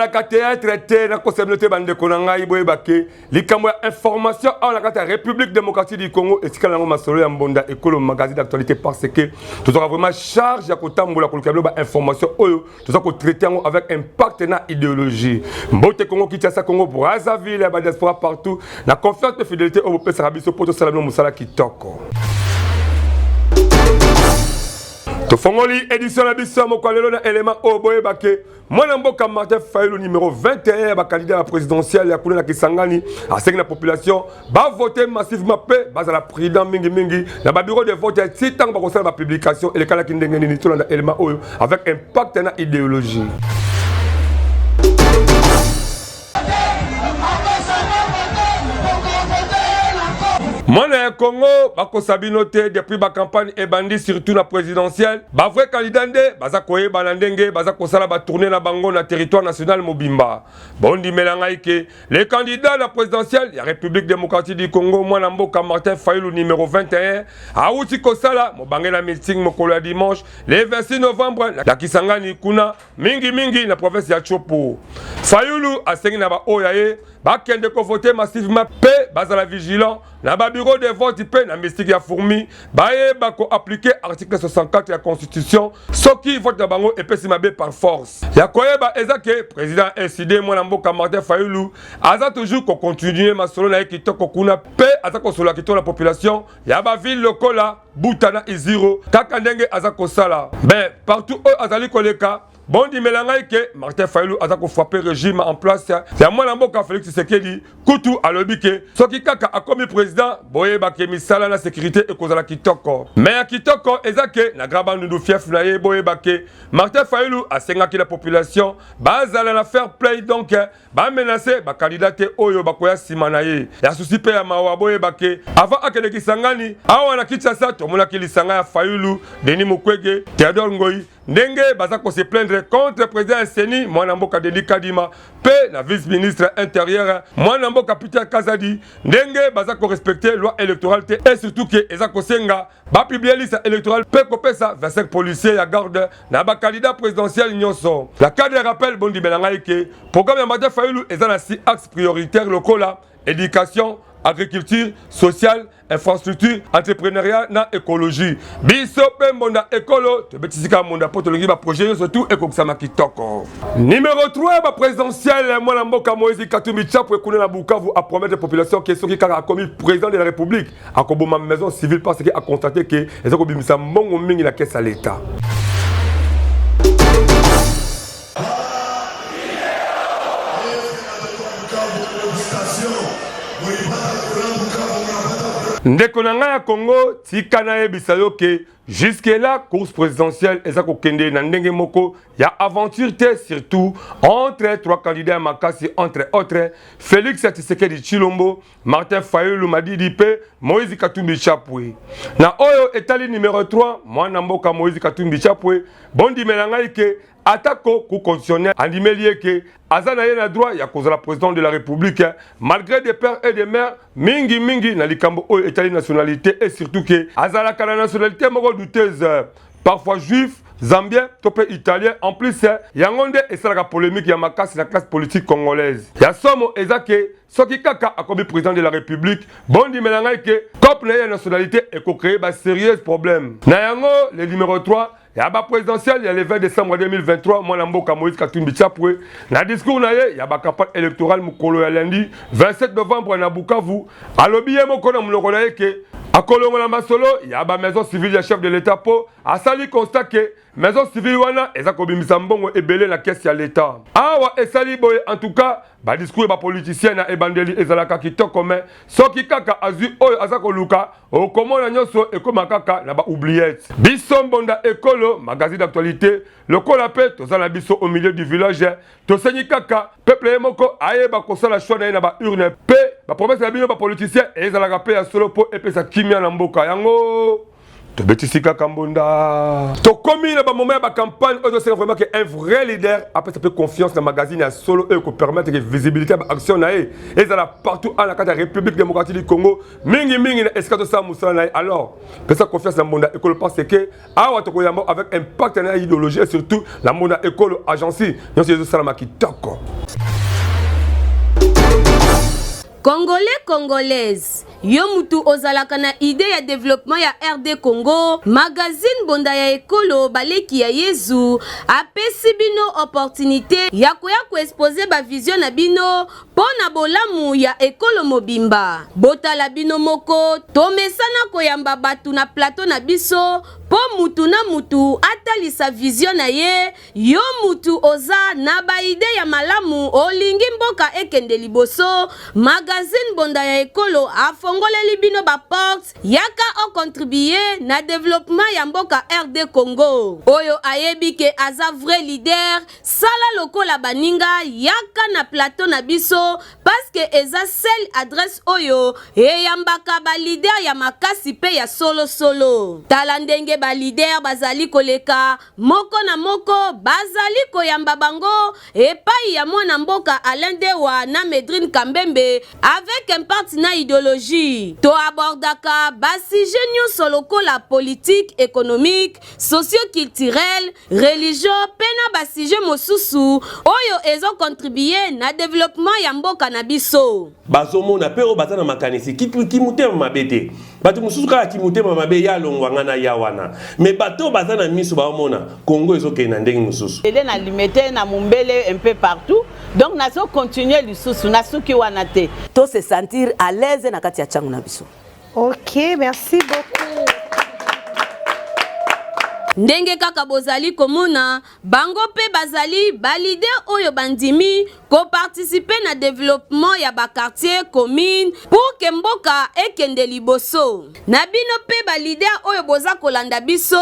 ezalaka théâtre te na kosebino te bandeko na ngai boyebake likambo ya information awa na kati ya République démocratique du Congo etikala nango masolo ya mbonda ekolo magazine d'actualité parce que tozaka vraiment charge ya kotambola koluka bilo ba information oyo toza ko traiter yango avec impact na idéologie mbote Congo Kinshasa Congo Brazzaville ba diaspora partout na confiance de fidélité au pesa biso poto salamo musala kitoko. Tofongoli édition la biso moko lelo na élément oboye bake mwana mboka Martin Fayulu numéro 21 ba candidat à présidentiel ya kuna na Kisangani asengi la population ba voter massivement pe baza la président mingi na ba bureau de vote ya titang ba kosala ba publication et le kala kindenge ni to na élément oyo avec impact na idéologie. Mwana Congo, bako sabinote depuis ba campagne et bandi surtout la présidentielle, ba vrai candidat nde baza koye balandenge baza kosala ba tourner na bango na territoire national mobimba. Bondi melanga ike les candidats à la présidentielle ya République démocratique du Congo mwana mboka Martin Fayulu numéro 21 a uti kosala mo bangela meeting mokolo ya dimanche le 26 novembre na Kisangani kuna mingi na province ya Chopo. Fayulu asengi na ba oyaye bakende ko voter massivement pe bazala vigilant na ba bureau de vote pe na mystique ya fourmi baye bako appliquer article 64 de la constitution soki vote na bango epesi mabe par force ya koyeba ezake président NCD mwana mboka Martin Fayulu aza toujours ko continuer masolo na kitoko kuna pe aza ko solo kitoko la population ya ba ville lokola Butana Iziro kaka ndenge aza ko sala ben partout azali koleka Bondi melanga ke Martin Fayulu aza ko frapper régime en place ya mwana mboka Félix Tshisekedi kutu alobike soki kaka akomi président boye bake misala na sécurité e kozala kitoko mais ya kitoko ezake na graba ndu fief na ye boye bake Martin Fayulu asengaki la population bazala na fair play donc ba menacer ba candidat oyo bakoya sima na ye ya souci pe ya mawa boye bake avant akele Kisangani awa na Kinshasa tomona kilisanga ya Fayulu Denis Mukwege Theodore Ngoyi ndenge baza ko se plaindre contre président Seni mwana mboka Denis Kadima pe na vice-ministre intérieur mwana mboka Peter Kazadi ndenge baza ko respecter loi électorale et surtout que eza ko senga ba publier liste électorale pe ko pesa 25 policiers ya garde na ba candidat présidentiel nyonso la cadre rappel bondi belanga ke programme ya Martin Fayulu eza na 6 axes prioritaires lokola éducation agriculture, sociale, infrastructure, entrepreneuriat, na écologie. Biso pe monda écolo, te betisika monda potologi ba projet surtout ekokisama kitoko. Numéro 3 ba présidentiel mwana mboka Moïse Katumbi Tshapwe kuna na Bukavu a promettre la population que soki kaka a commis président de la République a koboma maison civile parce que a constaté que ezako bimisa mbongo mingi na caisse à l'état. Ndeko na ngai ya Congo tika na yebisa yo ke jusque là course présidentielle ezako kende na ndenge moko ya aventure te surtout entre trois candidats makasi entre autres Félix Tshisekedi Tshilombo, Martin Fayulu Madidi pe Moïse Katumbi Tshapwe. Na oyo etali numéro 3 mwana mboka Moïse Katumbi Tshapwe bondi melanga ike atako ku constitutionnel andimeli ke azana ye na droit ya kozala président de la République malgré des pères et des mères mingi na likambo oyo etali nationalité et surtout que azala kana nationalité moko douteuse parfois juif zambien topé italien en plus yangonde esalaka polémique ya makasi na classe politique congolaise ya somo ezake soki kaka akomi président de la République bondi melanga ke cop na nationalité et ko créer ba sérieux problème na yango le numéro 3 ya ba présidentiel ya le 20 décembre 2023 mwana mboka Moïse Katumbi Tshapwe na discours na ye ya ba campagne électorale mukolo ya lundi 27 novembre na Bukavu alobi ye moko na muloko na ye ke akolongo na masolo ya ba maison civile ya chef de l'état po asali constat que maison civile wana eza kobimisa mbongo ebele na caisse ya l'état awa esali boye en tout cas ba discours ba politicien na ebandeli ezalaka kitoko mais soki kaka azui oyo azako luka okomona nyonso ekoma kaka na ba oubliette biso mbonda ekolo magazine d'actualité lokola pe tozala biso au milieu du village tosenyi kaka peuple moko ayeba kosala choix na ba urne pe ba promesse ya bino ba politicien ezalaka pe ya solo po epesa kimia na mboka yango to betisika kambonda to komi na ba moment ba campagne c'est vraiment que un vrai leader après ça peut confiance dans magazine à solo et ko permettre que visibilité ba action na et ça là partout en la République démocratique du Congo mingi na escato sa musala na alors peut ça confiance dans monde école pense que awa to ko yamba avec un partenaire idéologie et surtout la monde école agence nous c'est ça la kitoko. Congolais, Congolaises, yo mutu ozalaka na idée ya développement ya RD Congo, magazine bonda ya ekolo baleki ya Yezu, apesi bino opportunité ya koya ko exposer ba vision na bino pona bolamu ya ekolo mobimba. Botala bino moko, tomesana koyamba batu na plateau na biso, po mutu na mutu atalisa vision na ye, yo mutu oza na ba idée ya malamu olingi mboka ekende liboso, magazine bonda ya ekolo afongoleli bino ba porte yaka o contribuer na développement ya mboka RD Congo. Oyo ayebi ke aza vrai leader, sala lokola baninga yaka na plateau na biso parce que eza seule adresse oyo eyambaka ba leader ya makasi pe ya solo. Tala ndenge ba leader bazali koleka moko na moko bazali koyamba bango epai ya mwana mboka Alain Dewa na Medrine Kambembe avec un partenaire idéologie. To abordaka basi nyonso lokola politique, économique, socio-culturel, religion, pena basije mosusu oyo ezo contribuer na développement ya mboka na biso. Bazomona pero batana makanisi kimutema mabete. Batu mususu kala kimutema mabe ya longwanga na yawana. Mais bato batana miso baomona Congo ezoke na ndenge mususu. Elle na limité na mumbele un peu partout. Donc nazo continuer lisusu nasuki wana te. To se sentir à l'aise na kati ya changu na biso. OK, merci beaucoup. Ndenge kaka bozali komona bango pe bazali ba leader oyo bandimi ko participer na développement ya ba quartier commune pour que mboka ekende liboso. Na bino pe ba leader oyo boza kolanda biso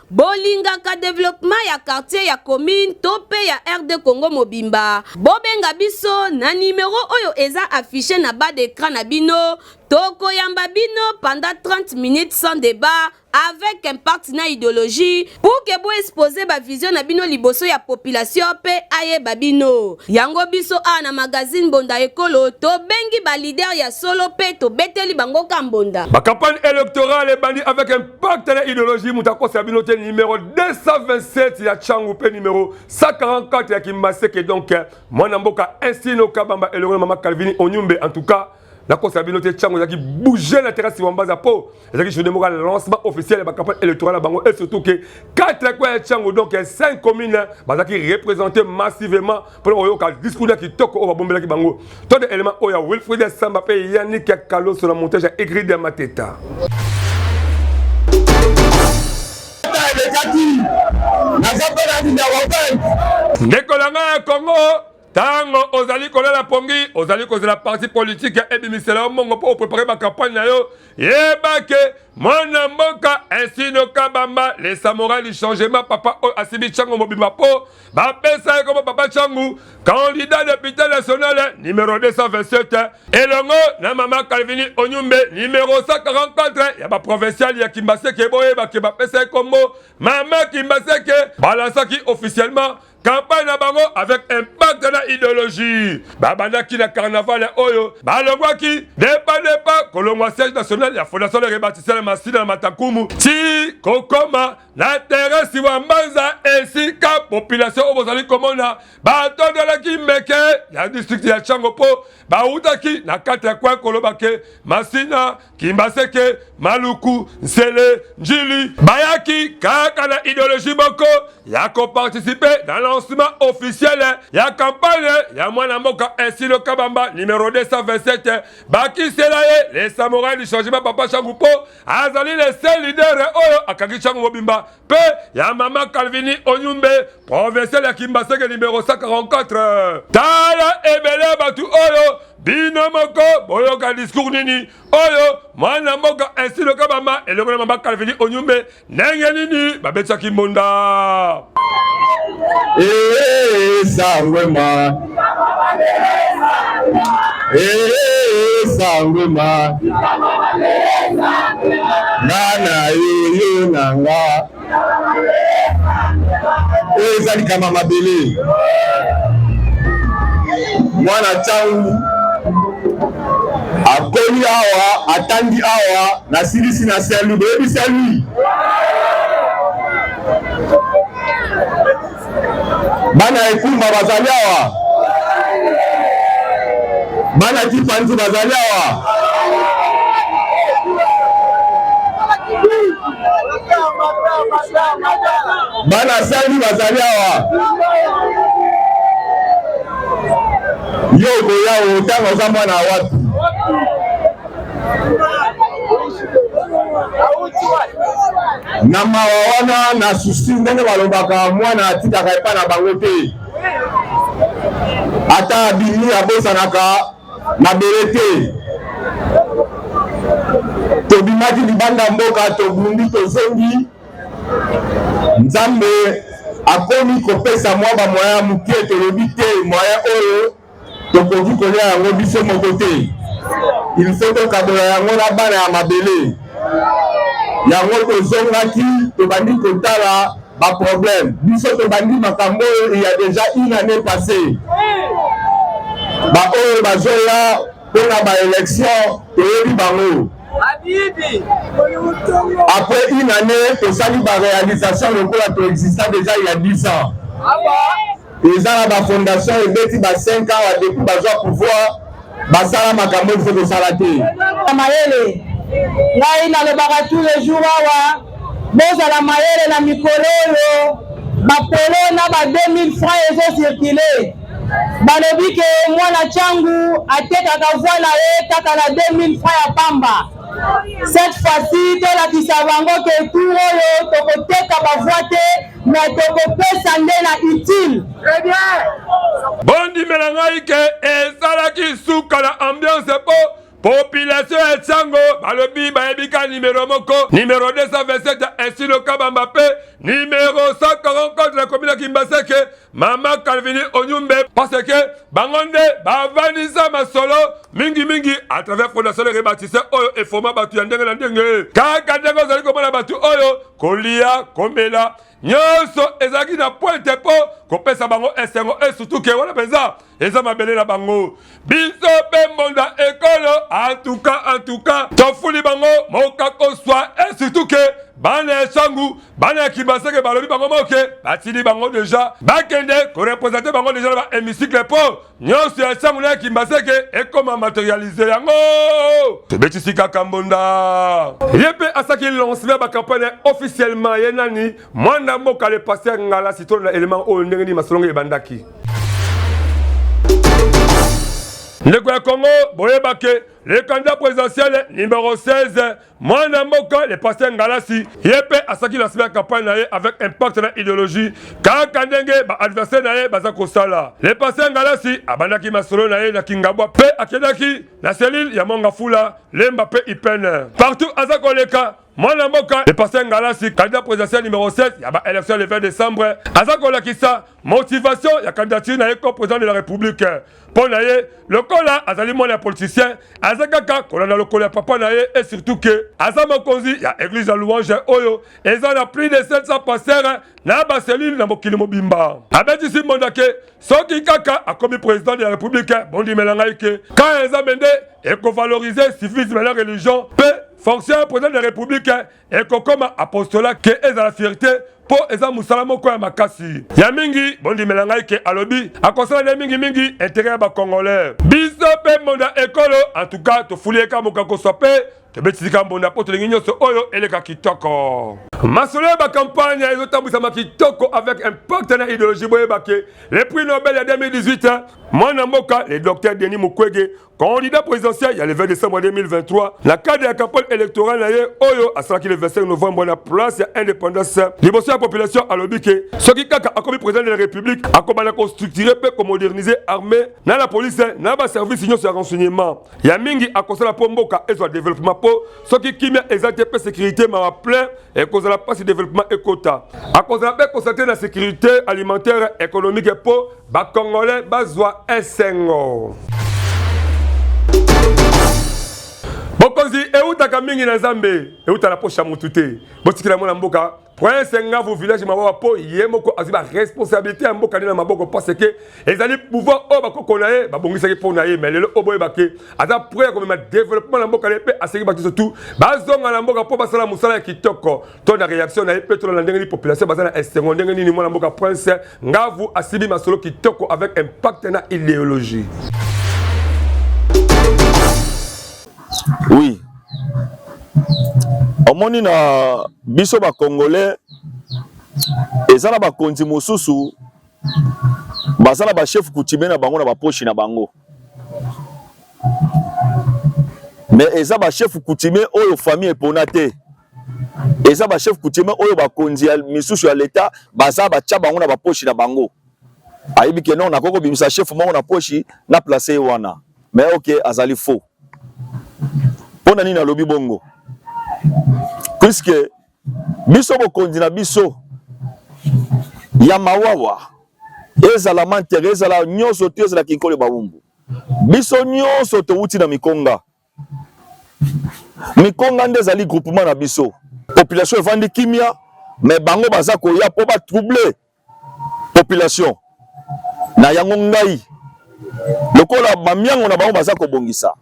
bolinga ka développement ya quartier ya commune to pe ya RD Congo mobimba. Bobenga biso na numéro oyo eza affiché na bas d'écran na bino. Toko yamba bino pendant 30 minutes sans débat avec un partenaire idéologie pour que bo exposer ba vision na bino liboso ya population pe aye babino. Yango biso na magazine bonda ekolo to bengi ba leader ya solo pe to beteli bango kambonda. Ma campagne électorale est bandie avec un partenaire idéologie mutako sabinote numéro 227 ya Changu pe numéro 144 ya Kimbaseke donc mwana mboka ainsi no kabamba elongwe mama Calvini Onyumbe en tout cas. La constabinoté Tchango qui bougeait la terrasse de Wambaza Po. Et qui je démarre le lancement officiel de la campagne électorale à Bango. Et surtout que 4 coins Tchango, donc 5 communes, qui représentaient massivement pour le discours qui toque au Bombe qui Bango. Tous les éléments, il y a Wilfried Samba et Yannick Kalo sur la montage à écrit de Mateta. Nekolanga Congo. Tango ozali kolela pongi, ozali kozela parti politique et bimisela mongo pour préparer ma campagne na yo. Yebake mwana mboka ainsi no kabamba les samouraïs du changement papa Asibi Chango mobimba po ba pesa comme papa Changu candidat député national numéro 227 elongo na mama Calvini Onyumbe numéro 144 ya ba provincial ya Kimbaseke boye ba ke ba pesa comme mama Kimbaseke balasaki officiellement campagne na bango avec impact de la idéologie. Babanda qui na carnaval oyo. Balongwa qui dépa kolongwa siège national la fondation de rebâtisseur la Masina Matakumu. Ti kokoma l'intérêt si wambanza ainsi ka population obozali komona. Bato de la Kimeke ya district ya Changopo. Bautaki na kata kwa kolobake Masina Kimbaseke Maluku Nsele Njili Bayaki kaka na idéologie boko ya ko participer dans lancement officiel ya campagne ya mwana mboka ainsi le kabamba numéro 227 baki selaye les samouraïs du changement papa Changupo azali les seuls leaders oyo akaki Changu mobimba pe ya mama Calvini Onyumbe provincial ya Kimbaseke numéro 144 tala ebele batu oyo bino moko boyoka discours nini oyo mwana mboka ainsi le kabamba elongo mama Calvini Onyumbe ndenge nini babetsaki mbonda Sangwema sangwema nana yo nanga ezali kama mabele mwana changu akoli awa atandi awa na silisi na selu bebi selu bana ekumba bazali awa bana kipanzi bazali awa bana sali bazali awa yo koya otanga oza mwana watu na mawa wana na susi ndenge balobaka mwana atikaka epa na bango te ata abimi abosanaka mabele te tobimaki libanda mboka tobundi tozongi nzambe akomi kopesa mwa bamoya moke tolobi te moya oyo tokoki kolia yango biso moko te il faut tokabola yango na bana ya mabele yango tozongaki tobandi kotala baproblème biso tobandi makambo oyo il y a déjà une année passée baoyo bazoya mpona baélection toyebi bango après une année tosali baréalisation lokola toexista déjà il y a 10 ans eza na bafondation ebeti ba 5 ans depuis bazwa pouvoir basala makambo ifo tosala te mayele ngai nalobaka tous les jours awa bozala mayele na mikolo oyo bapolo na ba 2000 francs ezocircule balobi ke mwana changu atekaka voi na ye kaka na 2000 francs ya pamba cette fois-ci tolakisa bango ke tour oyo tokoteka bavoi te mais tokopesa nde na utile bondimela ngai ke ezalaki suka na ambiance po population ya Tsango balobi bayebika numéro moko numéro 227 ainsi le Kabamba pe numéro 144 la commune de Kimbaseke Mama Calvini Onyumbe parce que bangonde bavanisa masolo mingi à travers fondation de rebâtisseur oyo et format batu ya ndenge na ndenge kaka ndenge ozali komona batu oyo kolia komela nyonso ezalaki na pointe po kopesa bango esengo e surtout ke wana penza eza mabele na bango biso pe mbonda ekolo en tout cas tofuli bango mokako swa e surtout ke bana ya Sangu bana ya Kibaseke balobi bango moke batili bango deja bakende korepresente bango deja na ba hémicycle po nyonso ya Sangu na ya Kibaseke ekoma matérialiser yango tebetisi kaka mbonda yepe asaki lancement ba campagne officiellement yenani mwana mboka le passer ngala sito na élément o ndenge ni masolongo ebandaki ndeko ya Congo boyebake le candidat présidentiel numéro 16 Mwana Mboka le pasteur Ngalasi yepe asaki la semaine campagne nae avec impact na idéologie kaka ndenge ba adversaire nae baza kosala le pasteur Ngalasi abandaki masolo nae na Kingabwa pe akedaki na selile ya Mongafula lemba pe ipene partout aza koleka Mwana Mboka le pasteur Ngalasi candidat présidentiel numéro 7 ya ba élection le 20 décembre aza kolakisa motivation ya candidature nae comme président de la République pour nae le kola azali mwana politicien azakaka kolanda lokolo ya papa nae et surtout que aza mokonzi ya église ya louange oyo eza na plus de 700 pasteurs na baselile na mokili mobimba abetisi mbondake soki kaka akomi président de la République bondimela ngai ke quand eza mende ekovaloriser civisme na religion pe fonction président de la République ekokoma apostolat ke eza la fierté po eza musala moko ya makasi ya mingi bondimela ngai ke alobi akosala ne mingi intérêt ya bakongolais biso pe mbonda ekolo en tout cas tofuli eka mokako so pe tobetisika mbonda po tolingi nyonso oyo eleka kitoko masolo ya bakampagne ezotambwisama kitoko avec impact na idéologie boyebake le prix Nobel ya 2018 mwana mboka le docteur Denis Mukwege candidat présidentiel il y a le 20 décembre 2023 la cadre de la campagne électorale na ye oyo asalaki le 25 novembre na place ya indépendance liboso ya population alobi ke soki kaka akomi président de la République akobana kostructurer pe komoderniser armée na la police na ba service nyonso ya renseignement ya mingi akosala po mboka ezwa développement po soki kimia ezate pe sécurité ma plein et kozala pas développement ekota akozala pe constater la sécurité alimentaire économique po ba congolais bazwa esengo mokonzi eutaka mingi na Nzambe euta na poche ya mutu te botikila mwana mboka prince Ngavu village mawa po yemoko aziba responsabilité ya mboka na maboko parce que ezali pouvoir o bakoko na ye babongisa ki pona ye mais lelo oboye bake aza prêt comme ma développement na mboka lepe aseki baki surtout bazonga na mboka po basala musala ya kitoko to na réaction na petrol na ndenge ni population bazana esengo ndenge ni mwana mboka prince Ngavu asibi masolo kitoko avec impact na idéologie. Oui. Omoni na biso ba Congolais ezala ba konzi mosusu bazala ba chef coutumier na bango na ba poche na bango. Mais eza ba chef coutumier oyo famille eponate. Eza ba chef coutumier oyo ba konzi misusu ya l'état bazala ba tia bango na ba poche na bango. Ayibi ke non na koko bimisa chef moko na poche na placer wana. Mais OK azali faux. Pona nini alobi bongo puisque biso bokonzi na biso ya mawawa ezala mantere ezala nyonso te ezala kinkole bawumbu biso nyonso towuti na mikonga nde ezali groupement na biso population evandi kimia mais bango baza koya po batroubler population na yango ngai lokola bamiango na bango baza kobongisa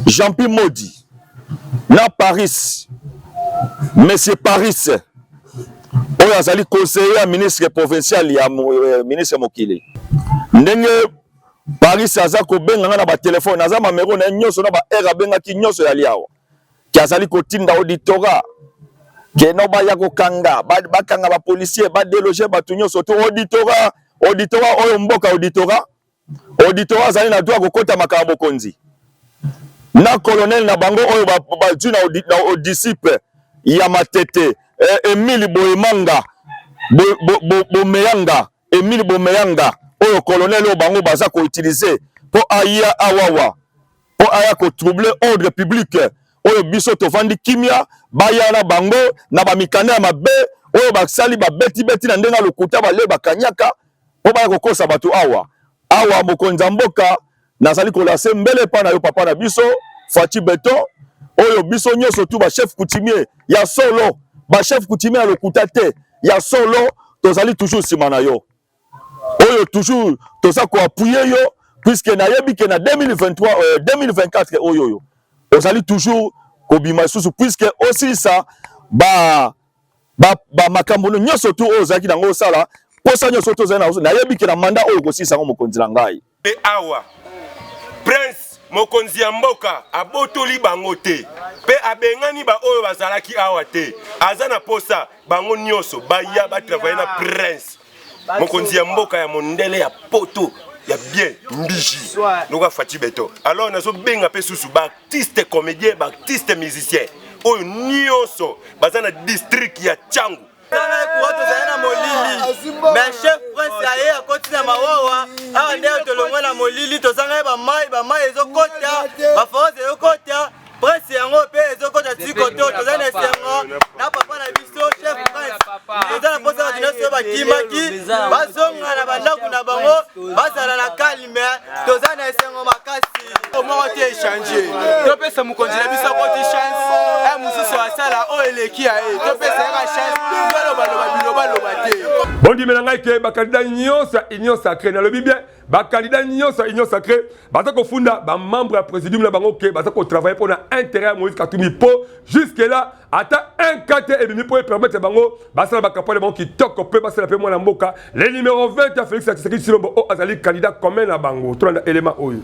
Jean-Pierre Modi na Paris Monsieur Paris oyo azali conseiller ministre provincial ya ministre Mokili ndenge Paris aza kobenga na ba téléphone aza mamero na nyonso na ba era benga ki nyonso ya liawa ki azali kotinda auditorat ke no ba ya kokanga ba kanga ba policier ba déloger ba nyonso to auditorat oyo mboka auditorat azali na droit kokota makambo konzi na colonel na bango oyo ba dju na disciple ya matete Emile Boemanga Emile Bomeyanga oyo colonel oyo bango baza ko utiliser po aya awawa po aya ko troubler ordre public oyo biso tovandi kimia baya na bango na ba mikana ya mabe oyo basali ba beti na ndenga lokuta bale bakanyaka po baya kokosa bato awa mokonza mboka nazali kolase mbele pa na yo papa na biso Fati Beton oyo biso nyonso tu ba chef coutumier ya solo ba chef coutumier ya lokuta te ya solo tozali toujours sima na yo oyo toujours toza ko appuyer yo puisque na yebi ke na 2023 2024 oyo ozali toujours ko bima susu puisque aussi ça ba makambo nyonso tu ozaki nango sala posa nyonso tozali na yebi ke na mandat oyo ko sisa ngo mokonzi na ngai awa prince mokonzi ya mboka abotoli bango te pe abengani ba oyo bazalaki awa te aza na posa bango nyonso baya ba travailler na prince mokonzi ya mboka ya mondele ya poto ya bien mbiji noka Fati Beton alors nazo benga pe susu ba artiste comédien ba artiste musicien oyo nyonso baza na district ya Changu mais chef prince aye akoti na mawawa awa nde tolongwa na molili tozanga ba mai ezokota ba force ezokota prince yango pe ezokota tikoto tozana esengo na papa na biso chef prince tozana posa dinoso bakimaki bazonga na bandako na bango bazala na kalme tozana esengo makasi omoko te échanger topesa mokonzi na biso koti chance mususu asala o eleki ya topesa ya chance Bondi menanga ke ba candidat nyonso union sacrée na lobi bien ba candidat nyonso union sacrée baza ko funda ba membre ya présidium na bango ke baza ko travailler pour na intérêt Moïse Katumbi po jusque là ata un kate et demi pour permettre bango basala ba campagne bango qui toko pe basala pe mo na mboka le numéro 20 ya Félix Tshisekedi Tshilombo o azali candidat commun na bango to na élément oyo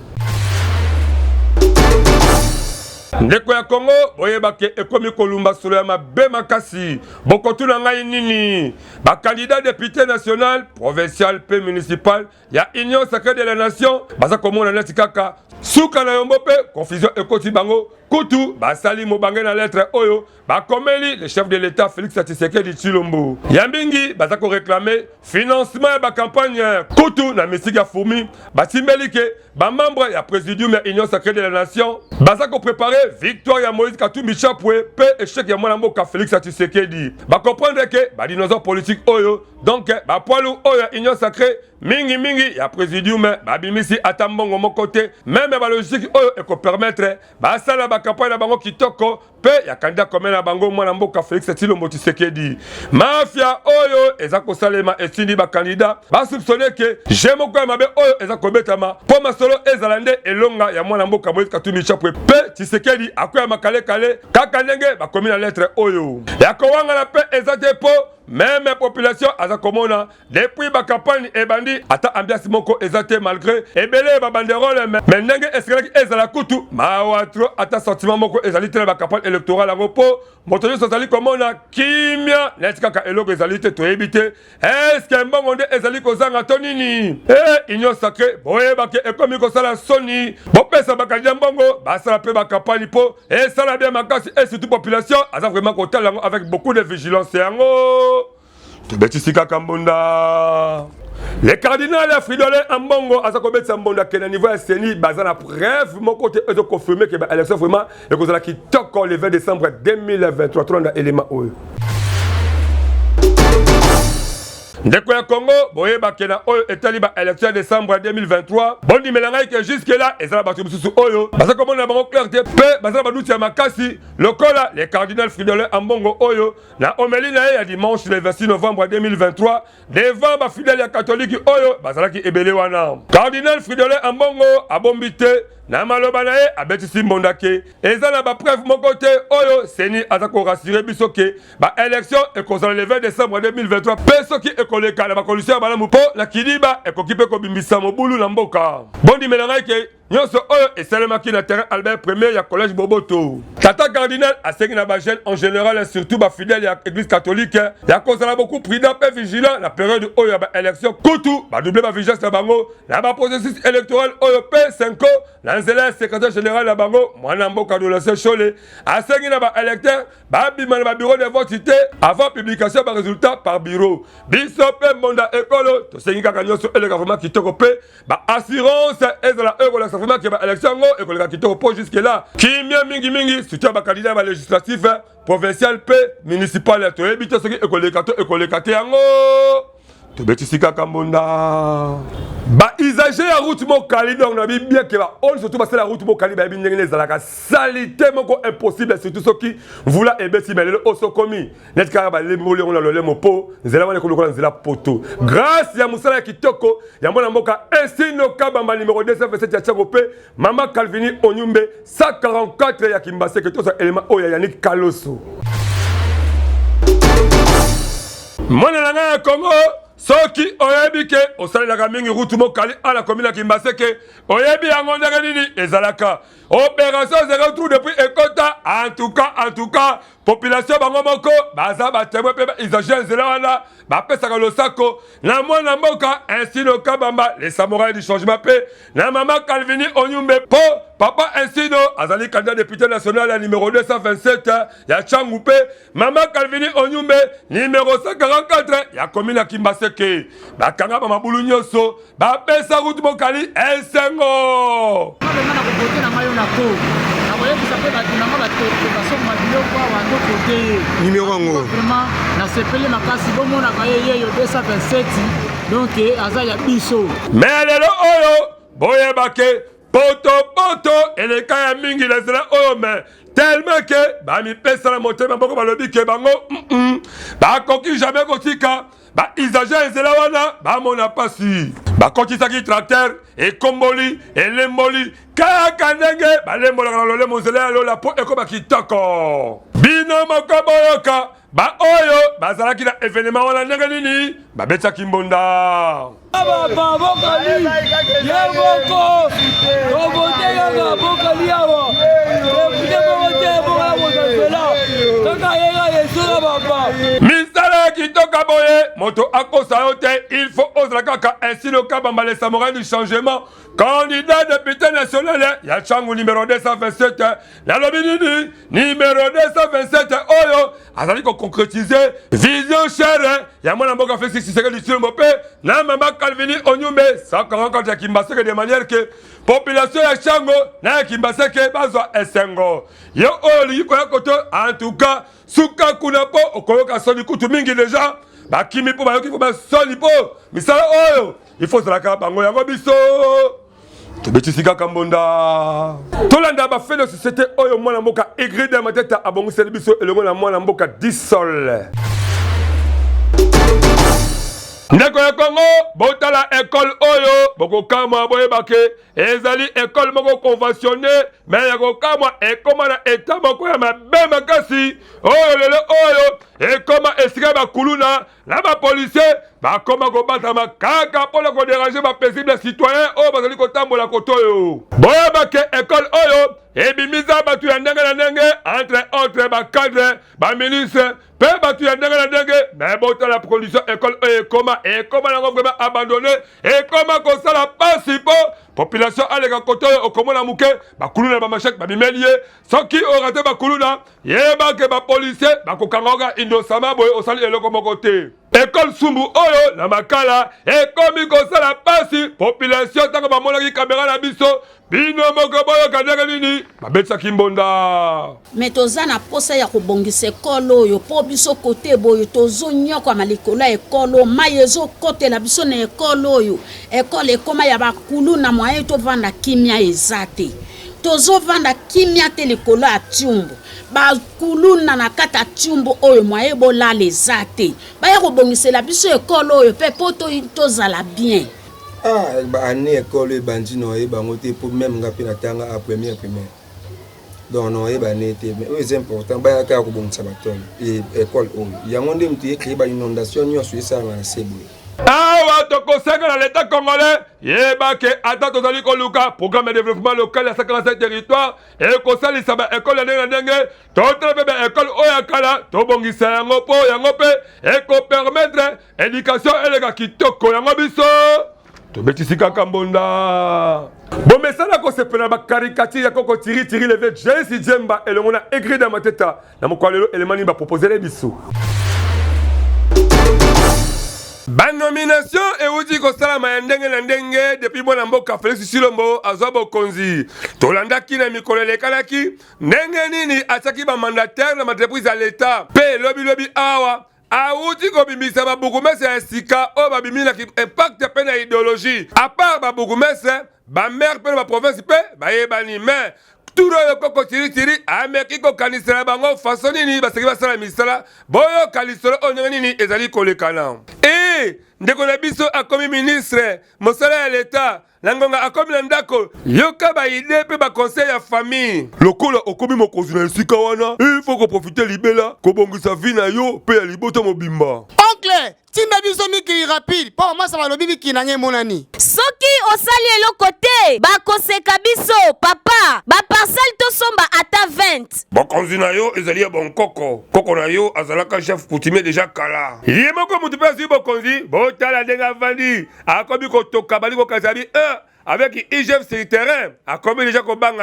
ndeko ya Congo boyebake ekomi kolumba solo ya mabe makasi bokotuna ngai nini ba candidat député national provincial pe municipal ya union sacrée de la nation baza komona neti kaka suka na yombo pe confusion ekoti bango kutu basali mobange na lettre oyo bakomeli le chef de l'état Félix Tshisekedi Tshilombo yambingi baza ko réclamer financement ya ba campagne kutu na misiga fourmi batimbeli ke ba membre ya présidium ya union sacrée de la nation baza ko préparer victoire ya Moïse Katumbi Chapwe pe échec ya mwana mboka Félix Tshisekedi ba comprendre que ba dinosaure politique oyo donc ba poilu oyo union sacrée mingi ya présidium babimisi ata mbongo moko te même balogistique oyo ekopermettre basala bakampagne na bango kitoko pe ya candidat commun na bango mwana mboka Félix Tshilombo Tshisekedi. Mafia oyo eza kosalema esindi bakandidat basoupçonne ke je moko ya mabe oyo eza kobetama po masolo ezala nde elonga ya mwana mboka Moïse Katumbi Chapwe pe Tshisekedi akoya makale kale kaka ndenge bakomi na lettre oyo ya kowangana pe eza te po même population aza komona depuis ba campagne ebandi ata ambiance moko ezate malgré ebele ba banderole mais ndenge eskelaki ezala kutu mawatro ata sentiment moko ezali tele ba campagne électorale yango po moto nyonso azali komona kimia neti kaka eloko ezali te toyebi te eske mbongo nde ezali kozanga to nini union sacré boyebake ekomi kosala soni bopesa bakandidat mbongo basala mpe ba campagne po esala bien makasi et surtout population aza vraiment kotala yango avec beaucoup de vigilance yango Tobetisika Kambunda. Les cardinals Fridolin Ambongo aza kobetisa mbonda ke na niveau ya CENI baza na preuve moko te ezo confirmer que ba élection vraiment ekozala kitoko le 20 décembre 2023 tronda élément oyo. Ndeko ya Congo boyeba kena oyo etali ba élection de décembre 2023 bondi melangai que jusque là ezala batu mususu oyo baza komona bango clarté pe baza baduti ya makasi lokola les cardinals Fridolin Ambongo oyo na omelina ya dimanche le 26 novembre 2023 devant ba fidèles ya catholique oyo bazalaki ebele wana cardinal Fridolin Ambongo abombite na maloba na ye abetisi mbondake eza na ba preuve moko te oyo CENI aza ko rassurer biso ke ba élection ekozala le 20 décembre 2023 pe soki ekoleka na bakondition ya balamu po na kidiba ekoki mpe kobimbisa mobulu na mboka bondi melangai ke nyonso oyo esalemaki na terrain Albert Premier ya collège Boboto tata cardinal asengi na bagene en général et surtout bafidèle ya église catholique ya kozala beaucoup prudent pe vigilant na période oyo ya baélection kutu badouble bavigilance na bango na baprocessus électoral oyo pe 5 na nzela ya secrétaire général na bango mwana mboka Adolescent Chole asengi na baélecteur babima na babureau de vote te avant publication ya barésultat par bureau biso pe mbonda ekolo tosengi kaka nyonso eleka vraiment kitoko pe baassurance ezala oyo kolakisa vraiment que ba élection ngo ekoleka kitoko po jusque là kimia mingi surtout ba candidat ba législatif provincial pe municipal to ebito soki ekoleka te yango to betisika Kambunda ba usager ya route mo kali donc na bien que ba on surtout ba la route mo kali ba ndenge ezalaka salité moko impossible surtout soki vula ebeti belelo osokomi net ka ba lembo le on le po nzela wana kolokola nzela poto grâce ya musala kitoko ya mwana mboka Estino Kabamba numéro 227 ya Tchagope Mama Calvini Onyumbe 144 ya Kimbase que tout ça élément oya Yannick Kaloso mwana nanga ya Congo soki oyebi ke osalelaka mingi route mokali ala commune ya Kimbase ke oyebi yango ndenge nini ezalaka opération zéro trou depuis ekota en tout cas population bango moko baza batemwe pe izager nzela wana bapesaka losako na mwana mboka Estino Kabamba les samouraïs du changement pe na Mama Calvini Onyumbe po papa Estino azali candidat député national ya numéro 227 ya Tchangu pe Mama Calvini Onyumbe numéro 144 ya commune ya Kimbase ke bakanga ba mabulu nyonso bapesa route mokali esengo numéro ngo vraiment na sepele makasi bomona kaye yo 227 donc azaya biso mais lelo oyo boyebake poto eleka ya mingi na zela oyo mais tellement que bami pesa na motema boko balobi ke bango bakoki jamais kotika ba usager ezela wana bamona pasi bakotisaki tracteur ekomboli elemboli kaka ndenge balembolaka na lolemo nzela ya lola po ekoba kitoko bino moko boyoka ba oyo bazalaki na événement wana ndenge nini babetaki mbonda bokali yeboko obote yanga bokali yawa epide bobote boka bozazela kaka yenga yesola baba misala kitoka boye moto akosa yo te il faut ozala kaka Estino Kabamba les samouraïs du changement candidat député national ya Tchangu numéro 227 na lobi nini numéro 227 oyo azali ko concrétiser vision chère ya mwana mboka Félix Tshisekedi Tshilombo pe na Mama Calvini Onyumbe 144 ya Kimbase de manière que population ya Tchango na ya Kimbase ke bazwa esengo yo oyo liko ya koto en tout cas suka kuna po okoyoka soni kutu mingi déjà bakimi po bayoki po basoni po misala oyo il faut zalaka bango yango biso tobetisika kambonda tolanda bafait de société oyo mwana mboka Egride Mateta abongiseli biso elongo na mwana mboka Disol. Ndeko ya Congo botala école oyo bokokamwa boyebake ezali école moko conventionnée mais yakokamwa ekoma na état moko ya mabe makasi oyo lelo oyo ekoma esika bakuluna na bapolisier bakoma kobatama kaka mpona kodéranger bapaisible citoyen oyo bazali kotambola koto oyo boyebake école oyo ebimiza batu ya ndenge na ndenge entre autres bacadre baministre mpe batu ya ndenge na ndenge me botala condition école oyo ekoma nango vraiment abandonné ekoma kosala pasi mpo population aleka koto oyo okomona moke bakuluna bamashek babimeli ye soki orate bakuluna yebake bapolisier bakokanga oka indosama boye osali eloko moko te école sumbu oyo na makala ekomi kosala pasi population ntango bamonaki kamera na biso bino moko boyoka ndenge nini babetisaki mbonda me toza na posa ya kobongisa ekolo oyo mpo biso kote boyo tozonyokama likolo ya ekolo mai ezokotela biso na ekolo oyo ekolo ekoma ya bakulu na mwaye tovanda kimia eza te tozovanda kimia te likolo ya tiumbu bakuluna na kati ya tiumbu oyo mwaye bolala eza te baya kobongisela biso ekolo oyo mpe mpo tozala bien. Année école bandi no e bango te pour même ngapi na tanga a première primaire donc no e bané te mais c'est important ba ka ko bon sabaton et école o yango ndem te ke ba inondation nyo ça na sebo awa tokosenga na l'état congolais yebake ata tozali koluka programme de développement local ya 57 territoire et kosalisa ba école ya ndenge na ndenge totala pe ba école oyo ya kala tobongisa yango po yango pe eko-permettre éducation eleka kitoko yango biso tobetisika kambonda bomesala kosepela bakarikature ya koko tiri leve Jesse Jemba elongo na Egride Mateta na mokwalelo elemani baproposele biso banomination euti kosalama ya ndenge na ndenge depuis mwana mboka Félix Tshilombo azwa bokonzi tolandaki na mikolo elekalaki ndenge nini atiaki bamandataire na maentreprise ya l'État mpe lobilobi awa auti kobimisa babukumese ya sika oyo babimilaki impact mpe na idéologie à part babukumese bamare mpe na baprovince mpe bayebani mais turo oyo koko tiritiri ameki kokanisela bango faso nini baseki basala misala boyoka lisolo oyo ndenge nini ezali kolekana ndeko na biso akomi ministre mosala ya l'État Langonga akomi na ndako yoka ba ide pe ba conseil ya famille lokola okomi mokonzi na esika wana il faut ko profiter libela ko bongisa vie na yo pe ya liboto mobimba oncle timba biso mikili rapide po masa balobi biki na nge monani soki osali eloko te bakoseka biso papa ba parcelle to somba ata 20 bokonzi na yo ezali ya bon koko na yo azalaka chef coutumier déjà kala ye moko mutu pe azwi bokonzi botala ndenga vandi akomi kotoka bali ko kazabi avec IGF sur le terrain, a commis déjà qu'on bang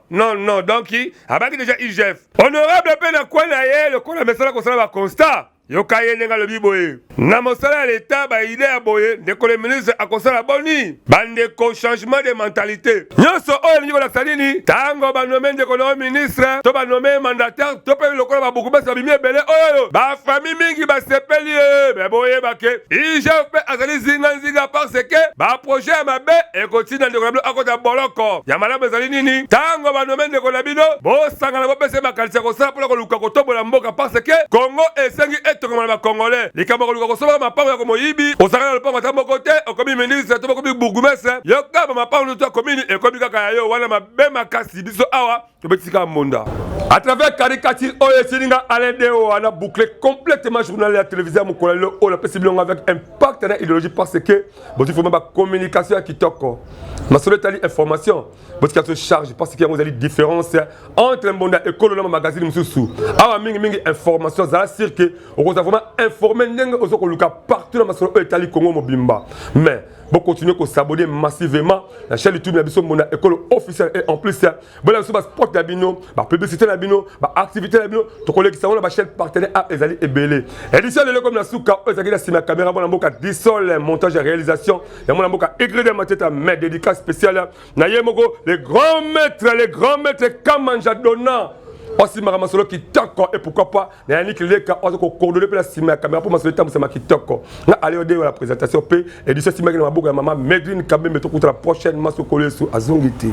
non, donc il a déjà IGF. Honorable peine à quoi naïe, le qu'on a mis ça comme ça, constat. Yokaye nenga le biboye. Na mosala l'État ba idée à boye, de que le ministre a constat la boni. Bande ko changement de mentalité. Nyonso oyo niveau la salini, tango ba nommé de ko ministre, to ba nommé mandataire, to pe le ko ba beaucoup ba bimie belé oyo. Ba famille mingi ba sepeli be boye ba ke. IGF pe azali zinga parce que ba projet mabe et continue de ko a ko da boloko. Ya malamu ezali nini? Tango ba nommé de ko la bino, bo sanga na bo pese ba kalisa ko sa pour ko luka ko tombola mboka parce que Congo esengi comme les Congolais, les Camerounais, les Congolais, ma part comme Ibi, au Sahara, le pont à mon côté, au commis ministre, au commis bourgmestre, yoka ma part de toi commune et commis Kakayo, wana ma bema kasi biso awa, to betika monda. À travers caricature oyo sininga Alendeo, on a bouclé complètement le journal et la télévision mon collègue on a possible avec impact na idéologie parce que bon il faut même communication qui toko. Ma seule information, parce qu'il y a ce charge parce qu'il y a une différence entre monde et le magazine mususu. Ah mingi information ça c'est que on va vraiment informer ndenge ozoko luka partout dans ma seule Italie Congo mobimba. Mais bon continuer à s'abonner massivement la chaîne YouTube Nabiso Mona école officielle et en plus bon là sur sport Nabino, publicité Nabino, activité Nabino, to collègue ça on la chaîne partenaire à Ezali et Belé. Édition de comme la souka Ezali la sima caméra bon mboka Disol montage et réalisation ya mon mboka Egride Mateta mais dédicace spéciale na yemoko les grands maîtres Kamanja Donna aussi ma masolo kitoko et pourquoi pas na yannick leka on ko coordonner pour la sima caméra pour masolo tam sama kitoko na aller au la présentation p et du sima ki na mabuka maman Medline Kambe meto contre la prochaine masoko lesu azongiti